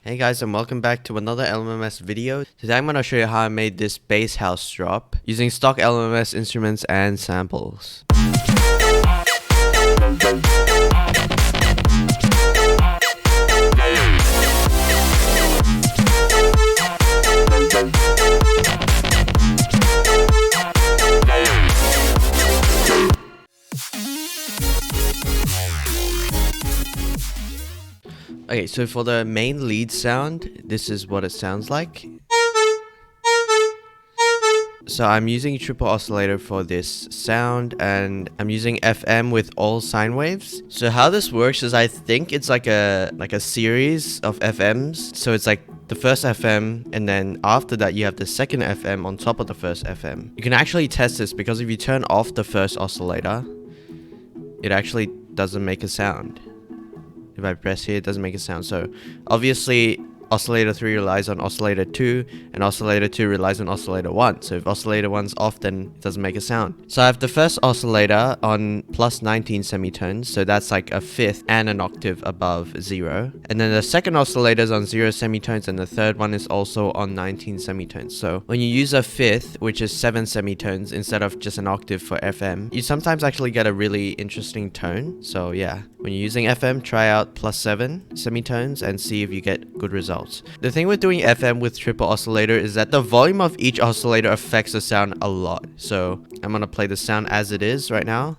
Hey guys, and welcome back to another LMMS video. Today I'm going to show you how I made this bass house drop using stock LMMS instruments and samples. Okay, so for the main lead sound, this is what it sounds like. So I'm using triple oscillator for this sound, and I'm using FM with all sine waves. So how this works is I think it's like a series of FMs. So it's like the first FM, and then after that you have the second FM on top of the first FM. You can actually test this because if you turn off the first oscillator, it actually doesn't make a sound. If I press here, it doesn't make a sound. So obviously oscillator 3 relies on oscillator 2, and oscillator 2 relies on oscillator 1. So if oscillator 1's off, then it doesn't make a sound. So I have the first oscillator on plus 19 semitones, so that's like a fifth and an octave above 0. And then the second oscillator is on 0 semitones, and the third one is also on 19 semitones. So when you use a fifth, which is 7 semitones, instead of just an octave for FM, you sometimes actually get a really interesting tone. So yeah, when you're using FM, try out plus 7 semitones and see if you get good results. The thing with doing FM with triple oscillator is that the volume of each oscillator affects the sound a lot. So I'm gonna play the sound as it is right now.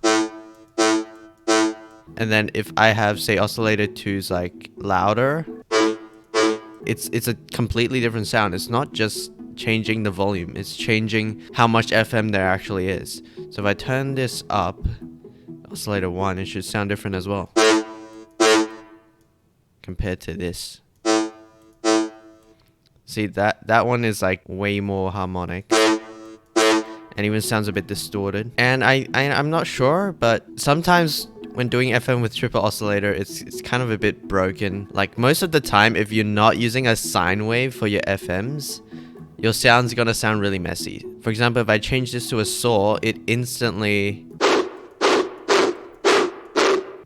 And then if I have, say, oscillator 2's like louder, it's a completely different sound. It's not just changing the volume, it's changing how much FM there actually is. So if I turn this up, oscillator 1, it should sound different as well compared to this. See, that one is like way more harmonic and even sounds a bit distorted. And I'm not sure, but sometimes when doing FM with triple oscillator, it's kind of a bit broken. Like most of the time, if you're not using a sine wave for your FMs, your sound's gonna sound really messy. For example, if I change this to a saw, it instantly...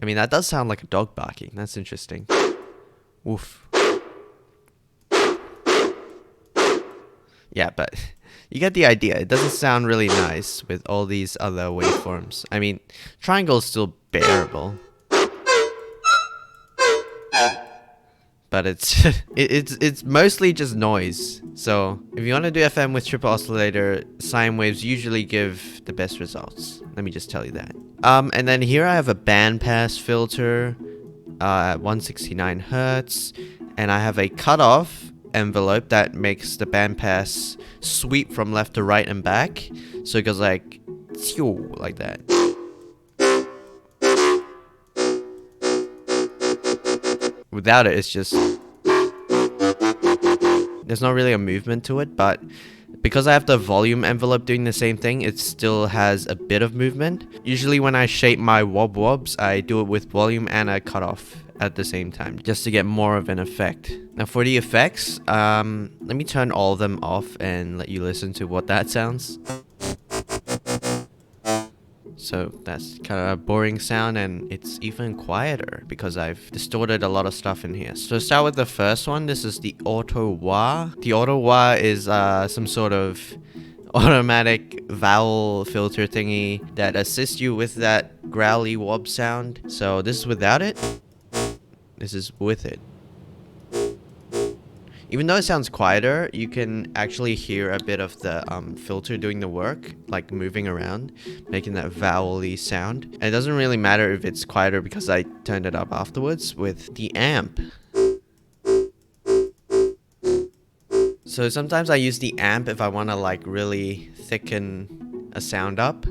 I mean, that does sound like a dog barking. That's interesting. Woof. Yeah, but you get the idea. It doesn't sound really nice with all these other waveforms. I mean, triangle's still bearable, but it's mostly just noise. So if you want to do FM with triple oscillator, sine waves usually give the best results. Let me just tell you that. And then here I have a bandpass filter at 169 hertz, and I have a cutoff envelope that makes the bandpass sweep from left to right and back. So it goes like that. Without it, it's just... there's not really a movement to it, but because I have the volume envelope doing the same thing, it still has a bit of movement. Usually when I shape my wob-wobs, I do it with volume and a cutoff at the same time, just to get more of an effect. Now for the effects, let me turn all of them off and let you listen to what that sounds. So that's kind of a boring sound, and it's even quieter because I've distorted a lot of stuff in here. So start with the first one. This is the auto wah. The auto wah is some sort of automatic vowel filter thingy that assists you with that growly wob sound. So this is without it. This is with it. Even though it sounds quieter, you can actually hear a bit of the filter doing the work, like moving around, making that vowel-y sound. And it doesn't really matter if it's quieter because I turned it up afterwards with the amp. So sometimes I use the amp if I want to like really thicken a sound up.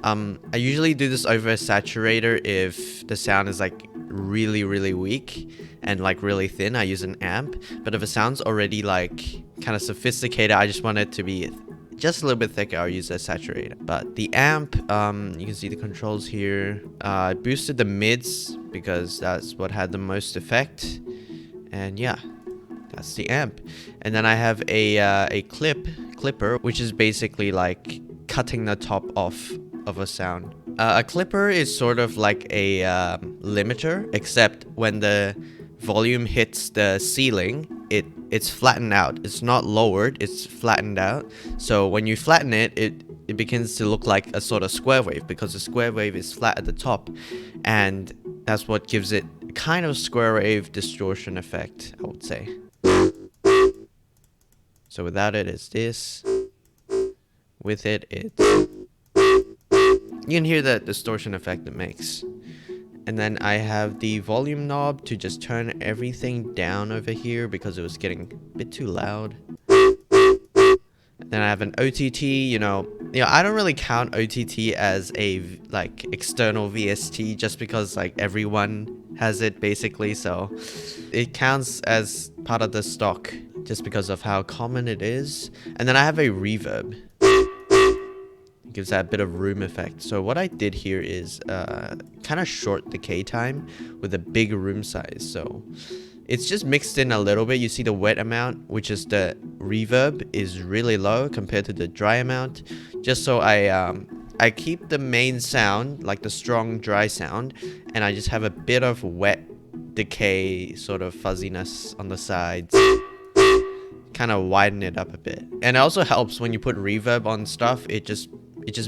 I usually do this over a saturator if the sound is like really weak and like really thin. I use an amp. But if it sounds already like kind of sophisticated, I just want it to be just a little bit thicker, I'll use a saturator. But the amp, you can see the controls here. I boosted the mids because that's what had the most effect. And yeah, that's the amp. And then I have a clipper, which is basically like cutting the top off of a sound. A clipper is sort of like a limiter, except when the volume hits the ceiling, it's flattened out. It's not lowered, it's flattened out. So when you flatten it, it begins to look like a sort of square wave, because the square wave is flat at the top, and that's what gives it kind of square wave distortion effect, I would say. So without it, it's this. With it, it's... You can hear the distortion effect it makes. And then I have the volume knob to just turn everything down over here because it was getting a bit too loud. Then I have an OTT, you know, I don't really count OTT as a like external VST just because like everyone has it basically, so it counts as part of the stock just because of how common it is. And then I have a reverb. It gives that bit of room effect. So what I did here is kind of short decay time with a big room size. So it's just mixed in a little bit. You see the wet amount, which is the reverb, is really low compared to the dry amount. Just so I keep the main sound, like the strong dry sound, and I just have a bit of wet decay sort of fuzziness on the sides. Kind of widen it up a bit. And it also helps when you put reverb on stuff, it just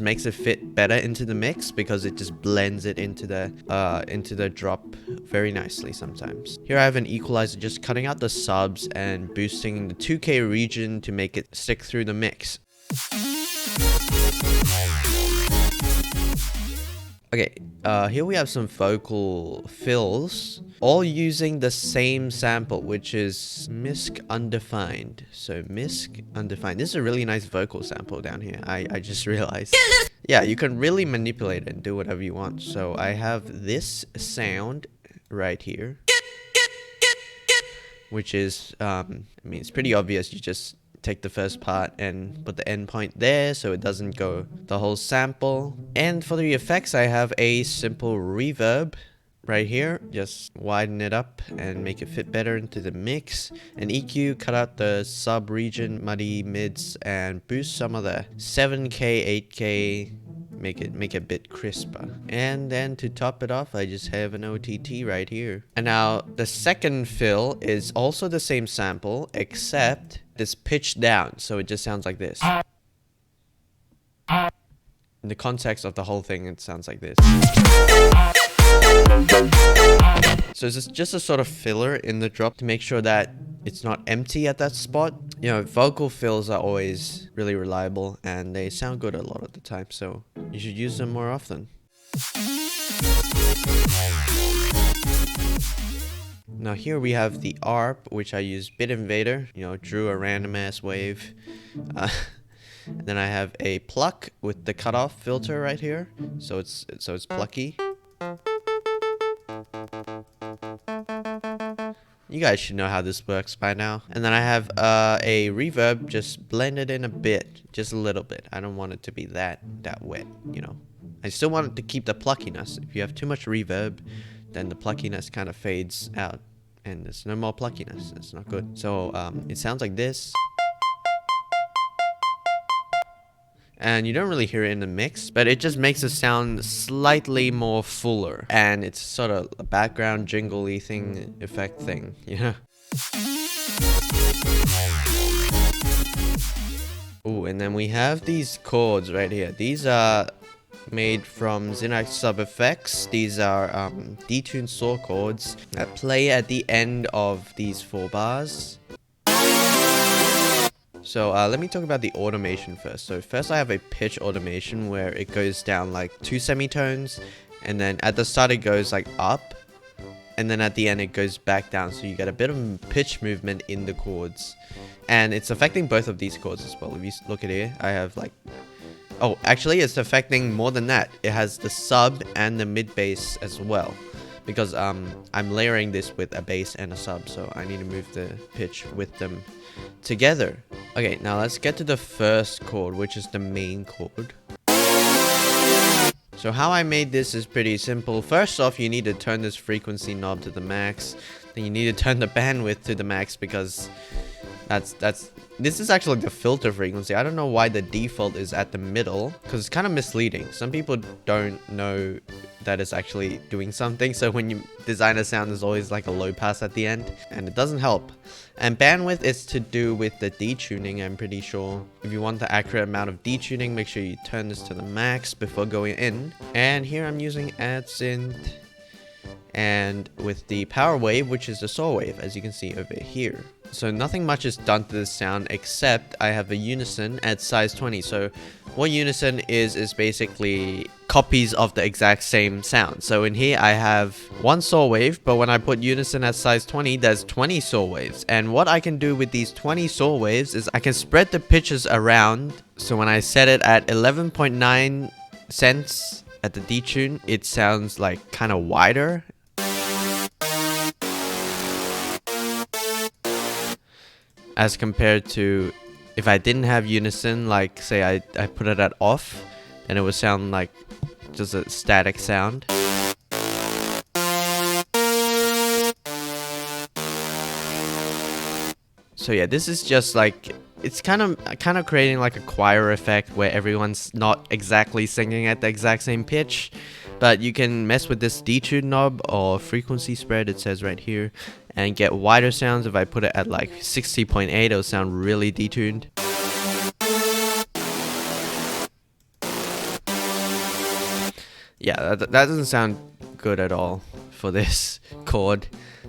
makes it fit better into the mix because it just blends it into the drop very nicely sometimes. Here I have an equalizer just cutting out the subs and boosting the 2K region to make it stick through the mix. Okay, here we have some vocal fills, all using the same sample, which is misc undefined. So misc undefined. This is a really nice vocal sample down here. I just realized. Yeah, you can really manipulate it and do whatever you want. So I have this sound right here, which is, I mean, it's pretty obvious. You just take the first part and put the end point there so it doesn't go the whole sample. And for the effects, I have a simple reverb right here. Just widen it up and make it fit better into the mix. An EQ, cut out the sub region, muddy mids, and boost some of the 7K, 8K, make it a bit crisper. And then to top it off, I just have an OTT right here. And now the second fill is also the same sample, except it's pitched down, so it just sounds like this. In the context of the whole thing, it sounds like this. So it's just a sort of filler in the drop to make sure that it's not empty at that spot. You know, vocal fills are always really reliable and they sound good a lot of the time, so you should use them more often. Now here we have the ARP, which I use Bit Invader, you know, drew a random ass wave. And then I have a pluck with the cutoff filter right here, so it's plucky. You guys should know how this works by now. And then I have a reverb, just blended in a bit, just a little bit. I don't want it to be that wet, you know. I still want it to keep the pluckiness. If you have too much reverb, then the pluckiness kind of fades out and there's no more pluckiness. It's not good. So it sounds like this. And you don't really hear it in the mix, but it just makes it sound slightly more fuller. And it's sort of a background jingly thing, effect thing, you know? Ooh, and then we have these chords right here. These are made from Zinach Sub Effects. These are detuned saw chords that play at the end of these 4 bars. So let me talk about the automation first. So first I have a pitch automation where it goes down like 2 semitones, and then at the start it goes like up, and then at the end it goes back down, so you get a bit of pitch movement in the chords. And it's affecting both of these chords as well. If you look at here, I have like... Oh, actually it's affecting more than that. It has the sub and the mid bass as well, because I'm layering this with a bass and a sub, so I need to move the pitch with them together. Okay, now let's get to the first chord, which is the main chord. So how I made this is pretty simple. First off, you need to turn this frequency knob to the max. Then you need to turn the bandwidth to the max, because This is actually the filter frequency. I don't know why the default is at the middle, because it's kind of misleading. Some people don't know that it's actually doing something, so when you design a sound, there's always like a low pass at the end, and it doesn't help. And bandwidth is to do with the detuning, I'm pretty sure. If you want the accurate amount of detuning, make sure you turn this to the max before going in. And here I'm using add synth, and with the power wave, which is the saw wave, as you can see over here. So nothing much is done to this sound, except I have a unison at size 20. So what unison is basically copies of the exact same sound. So in here I have one saw wave, but when I put unison at size 20, there's 20 saw waves. And what I can do with these 20 saw waves is I can spread the pitches around. So when I set it at 11.9 cents at the detune, it sounds like kind of wider. As compared to if I didn't have unison, like say I put it at off, and it would sound like just a static sound. So yeah, this is just like, it's kind of creating like a choir effect where everyone's not exactly singing at the exact same pitch. But you can mess with this detune knob or frequency spread, it says right here, and get wider sounds. If I put it at like 60.8, it'll sound really detuned. Yeah, that doesn't sound good at all for this chord.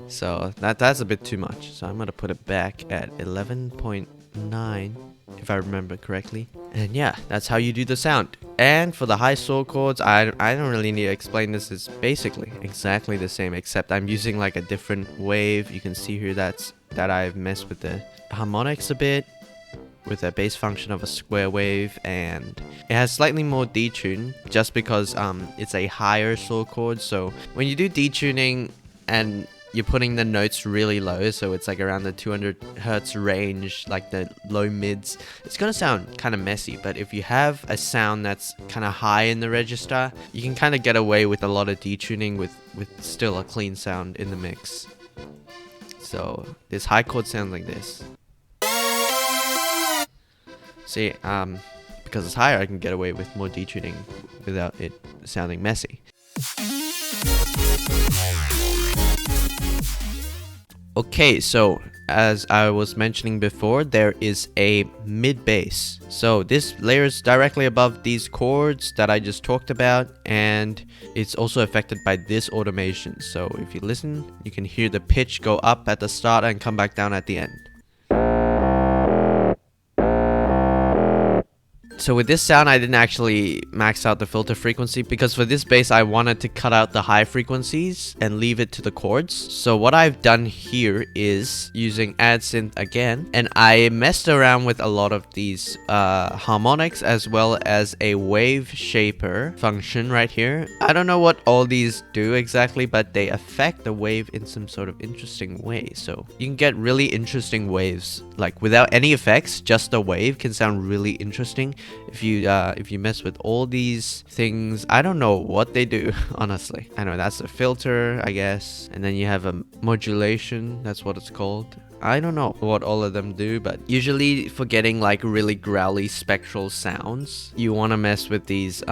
So that's a bit too much. So I'm gonna put it back at 11.9, if I remember correctly. And yeah, that's how you do the sound. And for the high saw chords, I don't really need to explain this. It's basically exactly the same, except I'm using like a different wave. You can see here that I've messed with the harmonics a bit with a bass function of a square wave, and it has slightly more detune just because it's a higher saw chord. So when you do detuning and you're putting the notes really low, so it's like around the 200 hertz range, like the low mids, it's gonna sound kind of messy. But if you have a sound that's kind of high in the register, you can kind of get away with a lot of detuning with still a clean sound in the mix. So this high chord sounds like this. See, because it's higher, I can get away with more detuning without it sounding messy. Okay, so as I was mentioning before, there is a mid bass. So this layers directly above these chords that I just talked about, and it's also affected by this automation. So if you listen, you can hear the pitch go up at the start and come back down at the end. So with this sound, I didn't actually max out the filter frequency because for this bass, I wanted to cut out the high frequencies and leave it to the chords. So what I've done here is using add synth again, and I messed around with a lot of these harmonics as well as a wave shaper function right here. I don't know what all these do exactly, but they affect the wave in some sort of interesting way. So you can get really interesting waves, like without any effects, just a wave can sound really interesting. If you mess with all these things, I don't know what they do, honestly. I know that's a filter, I guess, and then you have a modulation, that's what it's called. I don't know what all of them do, but usually for getting like really growly spectral sounds, you want to mess with these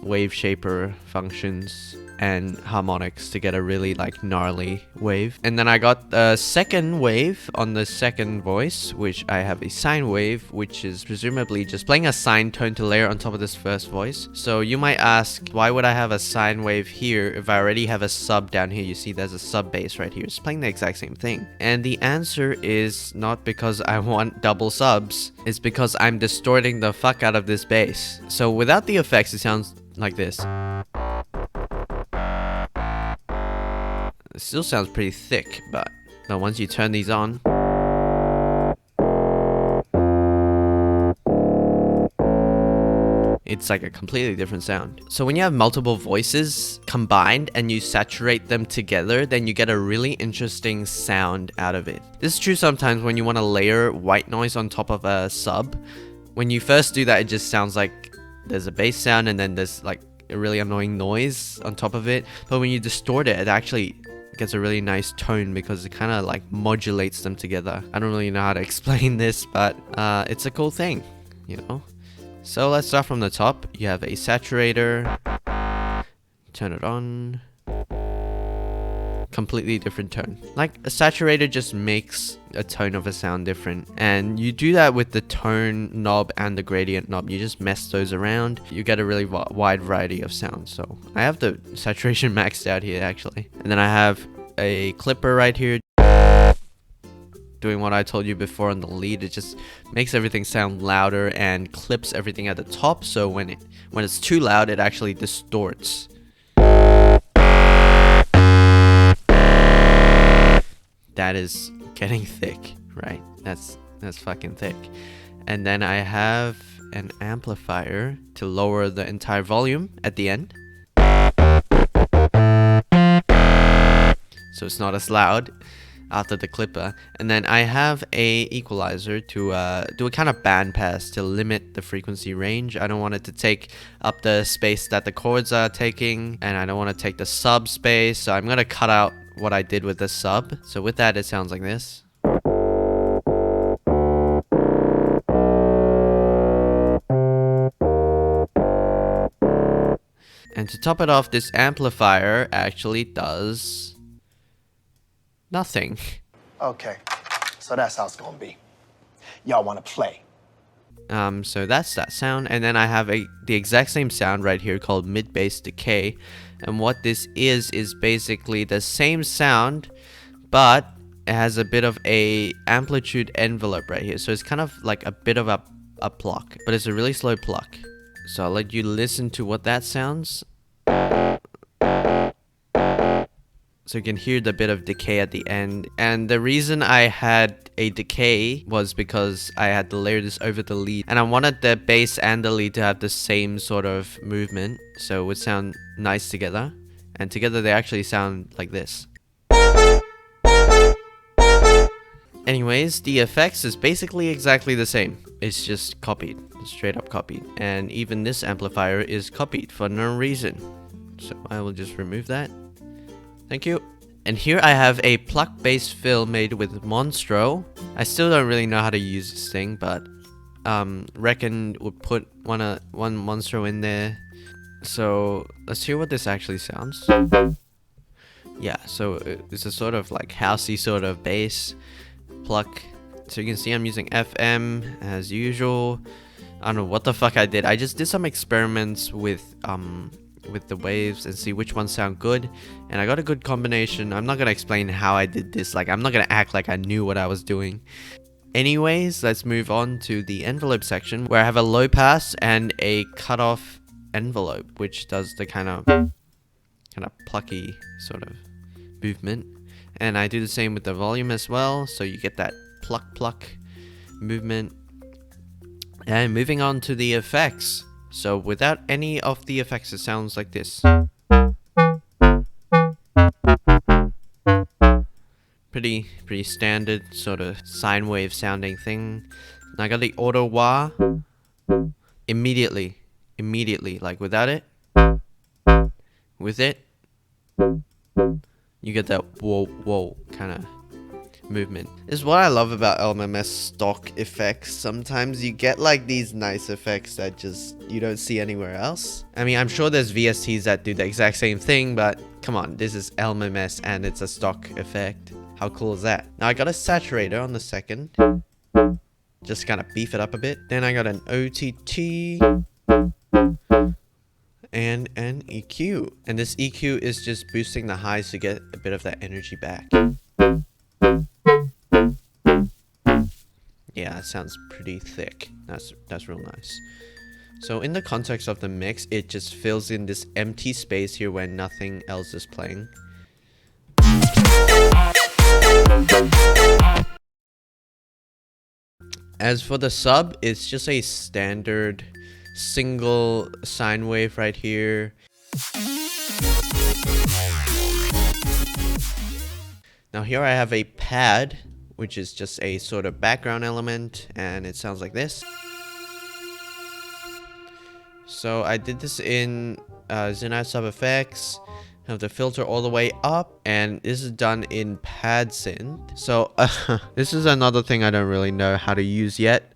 wave shaper functions and harmonics to get a really like gnarly wave. And then I got a second wave on the second voice, which I have a sine wave, which is presumably just playing a sine tone to layer on top of this first voice. So you might ask, why would I have a sine wave here if I already have a sub down here? You see there's a sub bass right here. It's playing the exact same thing. And the answer is not because I want double subs, it's because I'm distorting the fuck out of this bass. So without the effects, it sounds like this. It still sounds pretty thick, but once you turn these on, it's like a completely different sound. So when you have multiple voices combined and you saturate them together, then you get a really interesting sound out of it. This is true sometimes when you want to layer white noise on top of a sub. When you first do that, it just sounds like there's a bass sound and then there's like a really annoying noise on top of it. But when you distort it, it actually gets a really nice tone because it kind of like modulates them together. I don't really know how to explain this, but it's a cool thing, you know. So let's start from the top. You have a saturator. Turn it on. Completely different tone. Like a saturator just makes a tone of a sound different, and you do that with the tone knob and the gradient knob. You just mess those around, you get a really wide variety of sounds. So I have the saturation maxed out here actually, and then I have a clipper right here doing what I told you before on the lead. It just makes everything sound louder and clips everything at the top, so when it's too loud it actually distorts. That is getting thick, right? That's fucking thick. And then I have an amplifier to lower the entire volume at the end, so it's not as loud after the clipper. And then I have a equalizer to do a kind of bandpass to limit the frequency range. I don't want it to take up the space that the chords are taking, and I don't want to take the sub space, so I'm gonna cut out what I did with the sub. So with that, it sounds like this. And to top it off, this amplifier actually does nothing. Okay, so that's how it's gonna be. Y'all wanna play? So that's that sound, and then I have the exact same sound right here called mid-bass decay, and what this is basically the same sound, but it has a bit of a amplitude envelope right here, so it's kind of like a bit of a pluck, but it's a really slow pluck. So I'll let you listen to what that sounds. So you can hear the bit of decay at the end. And the reason I had a decay was because I had to layer this over the lead, and I wanted the bass and the lead to have the same sort of movement, so it would sound nice together. And together they actually sound like this. Anyways, the effects is basically exactly the same. It's just copied, straight up copied. And even this amplifier is copied for no reason. So I will just remove that. Thank you. And here I have a pluck bass fill made with Monstro. I still don't really know how to use this thing, but reckon would put one Monstro in there. So let's hear what this actually sounds. Yeah, so it's a sort of like housey sort of bass pluck. So you can see I'm using FM as usual. I don't know what the fuck I did. I just did some experiments with the waves and see which ones sound good, and I got a good combination. I'm not gonna explain how I did this, like I'm not gonna act like I knew what I was doing. Anyways, let's move on to the envelope section, where I have a low pass and a cutoff envelope, which does the kind of plucky sort of movement. And I do the same with the volume as well, so you get that pluck movement. And moving on to the effects. So without any of the effects, it sounds like this. Pretty standard sort of sine wave sounding thing. And I got the auto wah. Immediately, like without it. With it, you get that whoa kind of movement. This is what I love about LMMS stock effects. Sometimes you get like these nice effects that just you don't see anywhere else. I mean, I'm sure there's VSTs that do the exact same thing, but come on, this is LMMS and it's a stock effect. How cool is that? Now I got a saturator on the second, just kind of beef it up a bit. Then I got an OTT and an EQ, and this EQ is just boosting the highs to get a bit of that energy back. Yeah, that sounds pretty thick. That's real nice. So in the context of the mix, it just fills in this empty space here when nothing else is playing. As for the sub, it's just a standard single sine wave right here. Now here I have a pad, which is just a sort of background element, and it sounds like this. So I did this in Zenite Sub Effects. Have the filter all the way up, and this is done in pad synth. So this is another thing I don't really know how to use yet.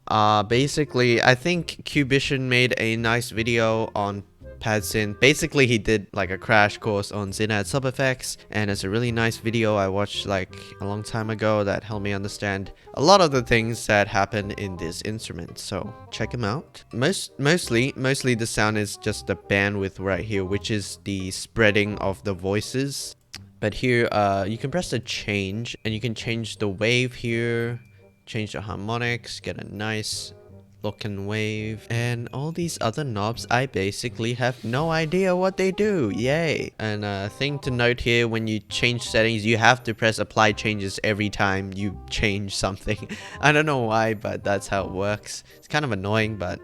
Basically, I think Cubition made a nice video on pad synth. Basically, he did like a crash course on Zinad sub effects, and it's a really nice video I watched like a long time ago that helped me understand a lot of the things that happen in this instrument. So check him out. Mostly the sound is just the bandwidth right here, which is the spreading of the voices. But here you can press the change, and you can change the wave here, change the harmonics, get a nice looking wave, and all these other knobs I basically have no idea what they do. Yay. And a thing to note here, when you change settings, you have to press apply changes every time you change something. I don't know why, but that's how it works. It's kind of annoying, but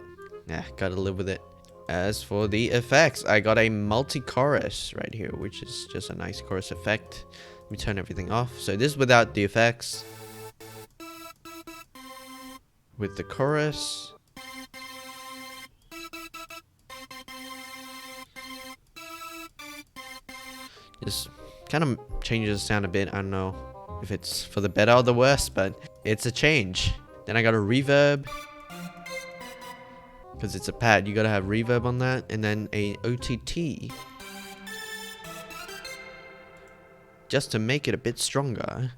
yeah, gotta live with it. As for the effects, I got a multi-chorus right here, which is just a nice chorus effect. Let me turn everything off. So this is without the effects. With the chorus, just kind of changes the sound a bit. I don't know if it's for the better or the worse, but it's a change. Then I got a reverb, because it's a pad, you gotta have reverb on that, and then a OTT just to make it a bit stronger.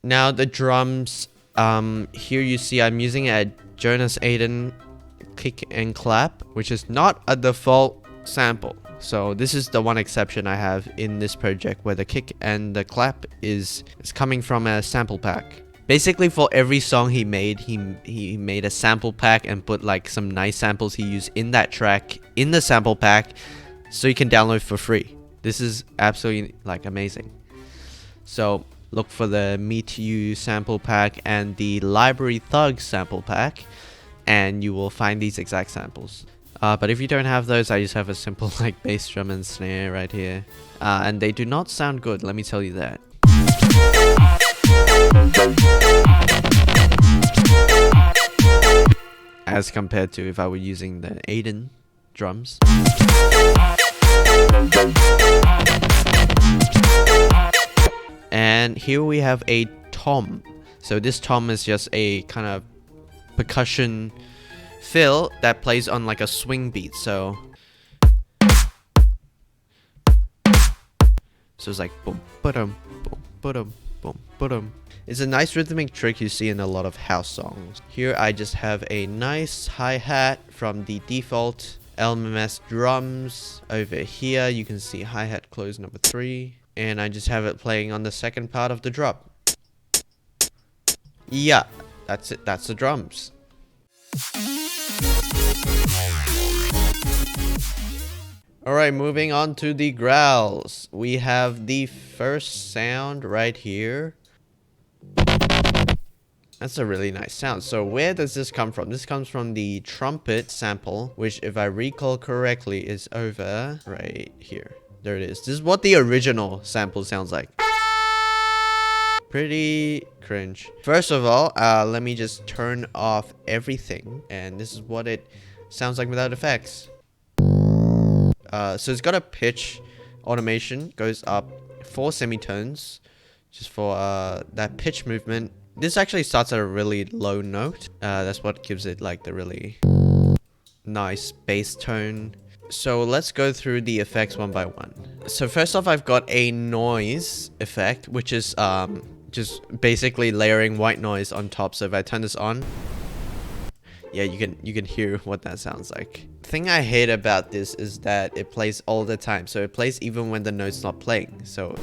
Now the drums, here you see I'm using a Jonas Aiden kick and clap, which is not a default sample. So this is the one exception I have in this project, where the kick and the clap is coming from a sample pack. Basically, for every song he made, he made a sample pack and put like some nice samples he used in that track in the sample pack, so you can download for free. This is absolutely like amazing. So look for the Meet You sample pack and the Library Thug sample pack, and you will find these exact samples. But if you don't have those, I just have a simple like bass drum and snare right here. And they do not sound good, let me tell you that. As compared to if I were using the Aiden drums. And here we have a tom. So this tom is just a kind of percussion fill that plays on like a swing beat. So it's like boom, ba-dum, boom, ba-dum, boom, ba-dum. It's a nice rhythmic trick you see in a lot of house songs. Here I just have a nice hi-hat from the default LMMS drums. Over here you can see hi-hat close number 3. And I just have it playing on the second part of the drop. Yeah, that's it. That's the drums. Alright, moving on to the growls. We have the first sound right here. That's a really nice sound. So where does this come from? This comes from the trumpet sample, which if I recall correctly is over right here. There it is. This is what the original sample sounds like. Pretty cringe. First of all, let me just turn off everything, and this is what it sounds like without effects. So it's got a pitch automation, goes up 4 semitones, just for that pitch movement. This actually starts at a really low note. That's what gives it like the really nice bass tone. So let's go through the effects one by one. So first off, I've got a noise effect, which is just basically layering white noise on top. So if I turn this on, yeah, you can hear what that sounds like. The thing I hate about this is that it plays all the time. So it plays even when the note's not playing. So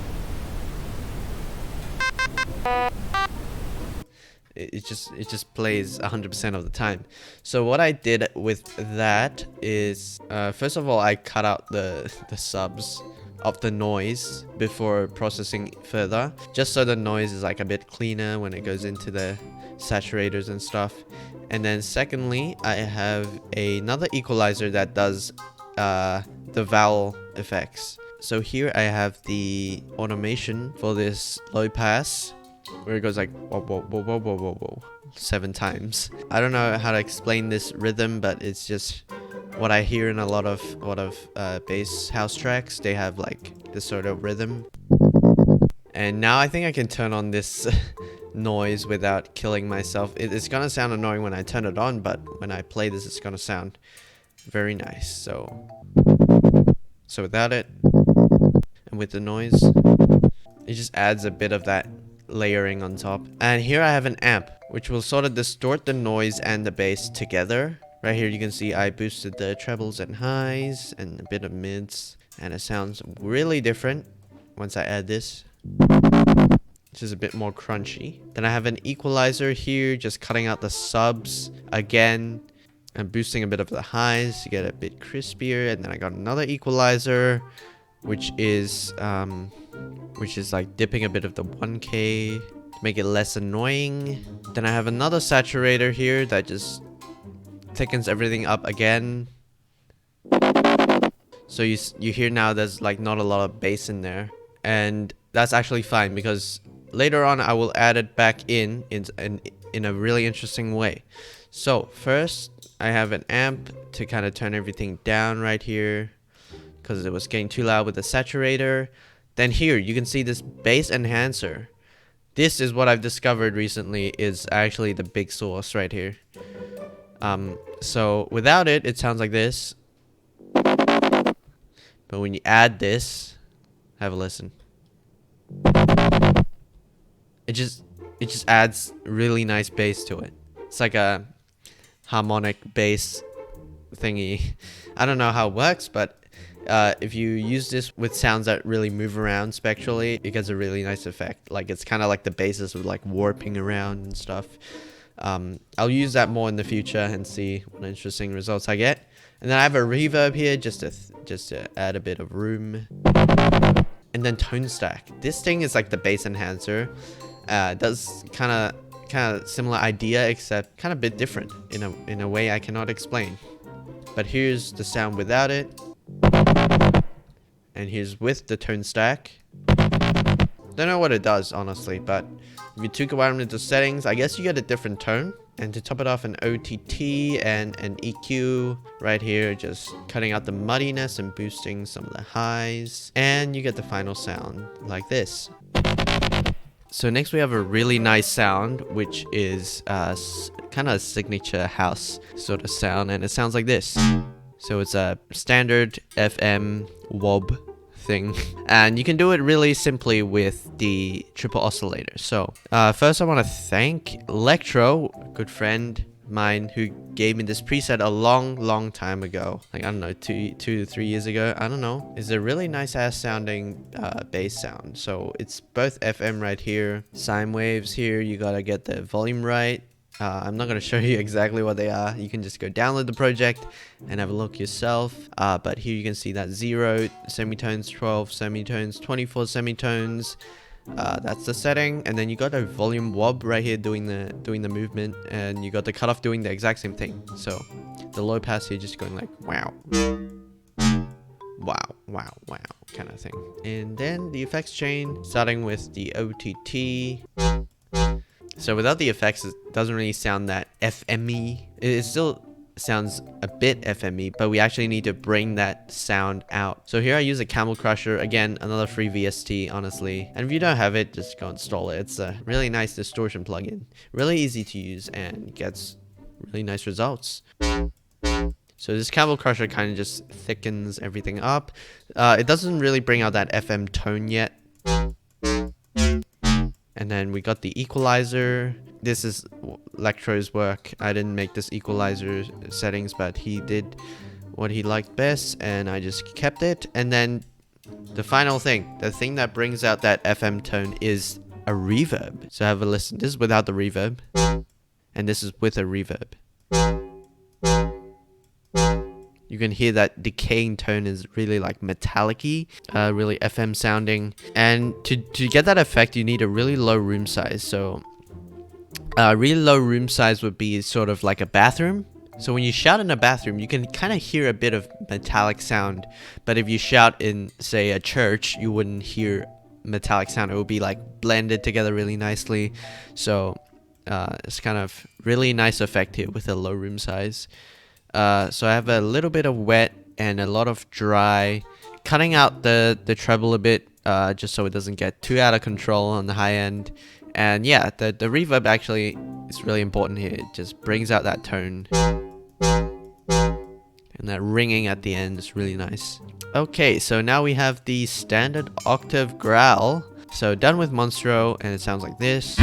it just plays 100% of the time. So what I did with that is, first of all, I cut out the subs of the noise before processing further, just so the noise is like a bit cleaner when it goes into the saturators and stuff. And then secondly, I have another equalizer that does the vowel effects. So here I have the automation for this low pass, where it goes like whoa, whoa, whoa, whoa, whoa, whoa, whoa, 7 times. I don't know how to explain this rhythm, but it's just what I hear in a lot of bass house tracks. They have like this sort of rhythm. And now I think I can turn on this noise without killing myself. It's gonna sound annoying when I turn it on, but when I play this, it's gonna sound very nice. So without it and with the noise, it just adds a bit of that layering on top. And here I have an amp, which will sort of distort the noise and the bass together. Right here you can see I boosted the trebles and highs and a bit of mids, and it sounds really different once I add this, which is a bit more crunchy. Then I have an equalizer here, just cutting out the subs again and boosting a bit of the highs to get a bit crispier. And then I got another equalizer, which is like dipping a bit of the 1K to make it less annoying. Then I have another saturator here that just thickens everything up again. So you hear now there's like not a lot of bass in there, and that's actually fine because later on I will add it back in a really interesting way. So first I have an amp to kind of turn everything down right here because it was getting too loud with the saturator. Then here you can see this bass enhancer. This is what I've discovered recently is actually the big source right here. So without it, it sounds like this. But when you add this, have a listen. It just adds really nice bass to it. It's like a harmonic bass thingy. I don't know how it works, but if you use this with sounds that really move around spectrally, it gets a really nice effect. Like it's kind of like the basses with like warping around and stuff. I'll use that more in the future and see what interesting results I get. And then I have a reverb here just to add a bit of room. And then tone stack. This thing is like the bass enhancer. Does kind of similar idea, except kind of a bit different in a way I cannot explain. But here's the sound without it, and here's with the tone stack. Don't know what it does honestly, but if you took it out into settings, I guess you get a different tone. And to top it off, an OTT and an EQ right here, just cutting out the muddiness and boosting some of the highs, and you get the final sound like this. So next we have a really nice sound, which is kind of a signature house sort of sound, and it sounds like this. So it's a standard FM wob thing, and you can do it really simply with the triple oscillator. So first I want to thank Electro, a good friend of mine, who gave me this preset a long time ago, like I don't know, 2 to 3 years ago, I don't know. It's a really nice ass sounding bass sound. So it's both FM right here, sine waves here, you gotta get the volume right. I'm not going to show you exactly what they are. You can just go download the project and have a look yourself. But here you can see that 0 semitones, 12 semitones, 24 semitones. That's the setting. And then you got a volume wob right here doing the movement, and you got the cutoff doing the exact same thing. So the low pass here just going like wow, wow, wow, wow kind of thing. And then the effects chain starting with the OTT. So without the effects, it doesn't really sound that FM-y. It still sounds a bit FM-y, but we actually need to bring that sound out. So here I use a Camel Crusher, again, another free VST, honestly. And if you don't have it, just go install it. It's a really nice distortion plugin. Really easy to use and gets really nice results. So this Camel Crusher kind of just thickens everything up. It doesn't really bring out that FM tone yet. And then we got the equalizer. This is Electro's work. I didn't make this equalizer settings, but he did what he liked best, and I just kept it. And then the final thing, the thing that brings out that FM tone, is a reverb. So have a listen. This is without the reverb, and this is with a reverb. You can hear that decaying tone is really like metallic-y, really FM sounding. And to get that effect, you need a really low room size. So really low room size would be sort of like a bathroom. So when you shout in a bathroom, you can kind of hear a bit of metallic sound. But if you shout in, say, a church, you wouldn't hear metallic sound. It would be like blended together really nicely. So it's kind of really nice effect here with a low room size. So I have a little bit of wet and a lot of dry, cutting out the treble a bit, just so it doesn't get too out of control on the high end. And yeah, the reverb actually is really important here. It just brings out that tone. And that ringing at the end is really nice. Okay, so now we have the standard octave growl. So done with Monstro, and it sounds like this.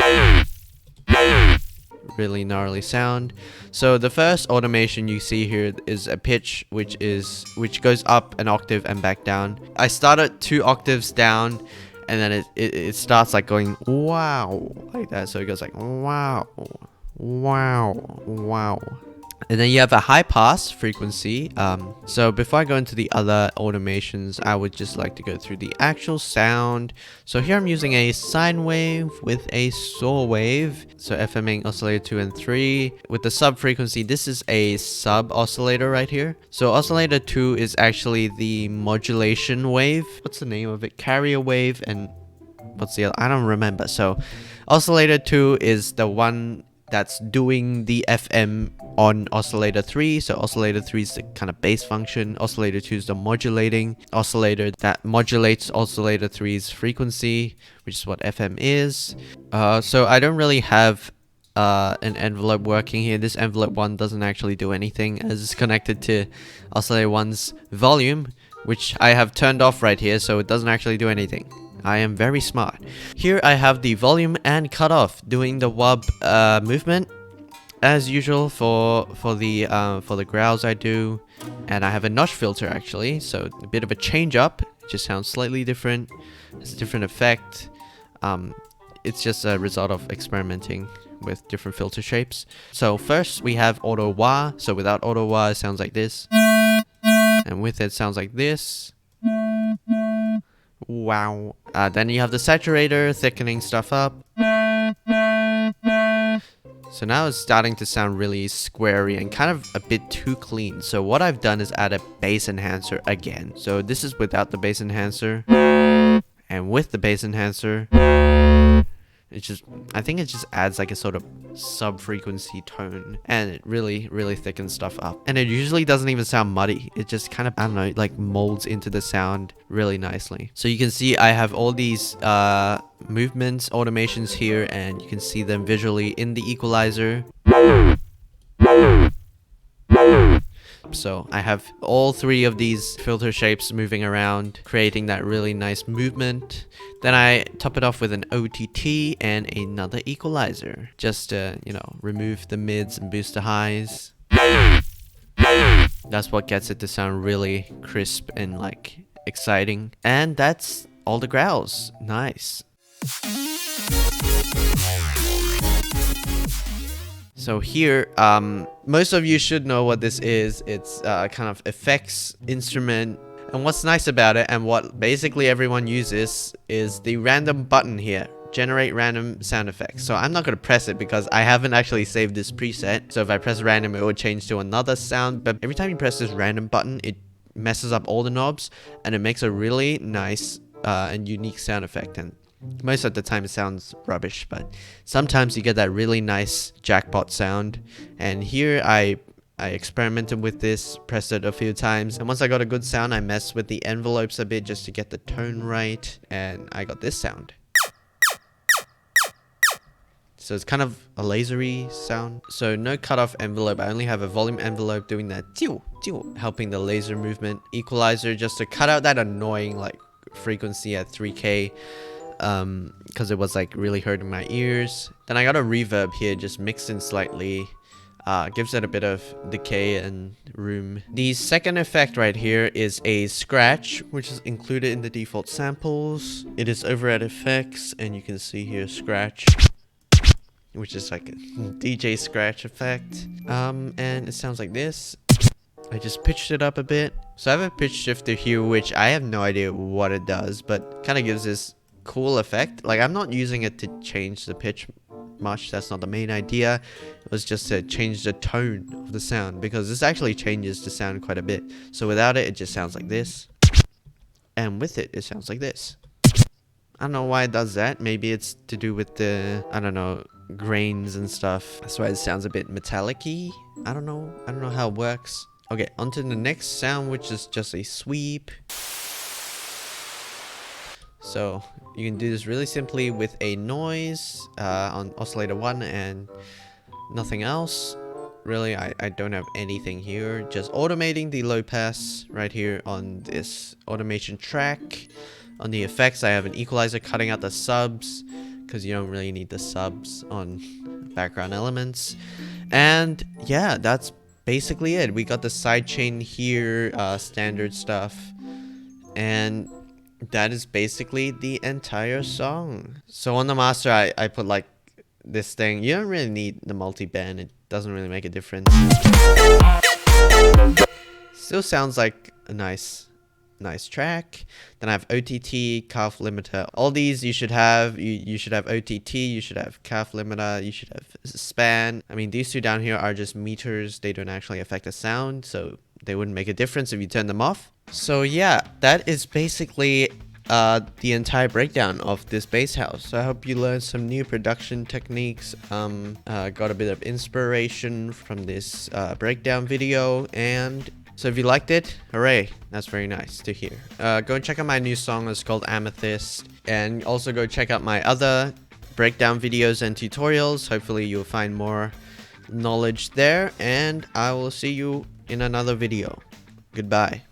Really gnarly sound. So the first automation you see here is a pitch which goes up an octave and back down. I started 2 octaves down, and then it starts like going wow like that. So it goes like wow, wow, wow. And then you have a high pass frequency. So before I go into the other automations, I would just like to go through the actual sound. So here I'm using a sine wave with a saw wave. So FMing oscillator 2 and 3. With the sub frequency, this is a sub oscillator right here. So oscillator 2 is actually the modulation wave. What's the name of it? Carrier wave, and what's the other? I don't remember. So oscillator 2 is the one that's doing the FM on oscillator 3. So oscillator 3 is the kind of bass function. Oscillator 2 is the modulating oscillator that modulates oscillator 3's frequency, which is what FM is. So I don't really have an envelope working here. This envelope 1 doesn't actually do anything, as it's connected to oscillator 1's volume, which I have turned off right here, so it doesn't actually do anything. I am very smart. Here I have the volume and cutoff doing the wub movement as usual for the growls I do, and I have a notch filter actually, so a bit of a change up. It just sounds slightly different. It's a different effect. It's just a result of experimenting with different filter shapes. So first we have auto wah. So without auto wah, it sounds like this, and with it sounds like this. Wow. Then you have the saturator thickening stuff up. So now it's starting to sound really squarey and kind of a bit too clean. So what I've done is add a bass enhancer again. So this is without the bass enhancer, and with the bass enhancer, I think it just adds like a sort of sub-frequency tone, and it really thickens stuff up. And it usually doesn't even sound muddy. It just kind of, I don't know, like molds into the sound really nicely. So you can see I have all these movements, automations here, and you can see them visually in the equalizer. So I have all 3 of these filter shapes moving around, creating that really nice movement. Then I top it off with an OTT and another equalizer, just to, you know, remove the mids and boost the highs. That's what gets it to sound really crisp and like exciting. And that's all the growls. Nice. So here, most of you should know what this is. It's kind of effects instrument. And what's nice about it, and what basically everyone uses, is the random button here. Generate random sound effects. So I'm not going to press it because I haven't actually saved this preset. So if I press random, it would change to another sound. But every time you press this random button, it messes up all the knobs, and it makes a really nice and unique sound effect. And most of the time it sounds rubbish, but sometimes you get that really nice jackpot sound. And here I experimented with this, pressed it a few times, and once I got a good sound, I messed with the envelopes a bit just to get the tone right, and I got this sound. So it's kind of a lasery sound. So no cutoff envelope, I only have a volume envelope doing that helping the laser movement. Equalizer just to cut out that annoying like frequency at 3K, because it was like really hurting my ears. Then I got a reverb here, just mixed in slightly. Gives it a bit of decay and room. The second effect right here is a scratch, which is included in the default samples. It is over at effects, and you can see here scratch, which is like a DJ scratch effect. And it sounds like this. I just pitched it up a bit. So I have a pitch shifter here, which I have no idea what it does, but kind of gives this cool effect. Like, I'm not using it to change the pitch much. That's not the main idea. It was just to change the tone of the sound, because this actually changes the sound quite a bit. So without it, it just sounds like this, and with it, it sounds like this. I don't know why it does that. Maybe it's to do with the, I don't know, grains and stuff. That's why it sounds a bit metallic-y. I don't know how it works. Okay, on to the next sound, which is just a sweep. So you can do this really simply with a noise on oscillator 1 and nothing else. Really, I don't have anything here. Just automating the low pass right here on this automation track. On the effects, I have an equalizer cutting out the subs, because you don't really need the subs on background elements. And yeah, that's basically it. We got the sidechain here, standard stuff. And that is basically the entire song. So on the master, I put like this thing. You don't really need the multi-band. It doesn't really make a difference. Still sounds like a nice track. Then I have OTT, calf limiter. All these you should have. You should have OTT, you should have calf limiter, you should have span. I mean, these two down here are just meters. They don't actually affect the sound, so they wouldn't make a difference if you turn them off. So yeah, that is basically the entire breakdown of this bass house. So I hope you learned some new production techniques, got a bit of inspiration from this breakdown video, and so if you liked it, hooray, that's very nice to hear. Go and check out my new song. It's called Amethyst, and also go check out my other breakdown videos and tutorials. Hopefully you'll find more knowledge there, and I will see you in another video. Goodbye.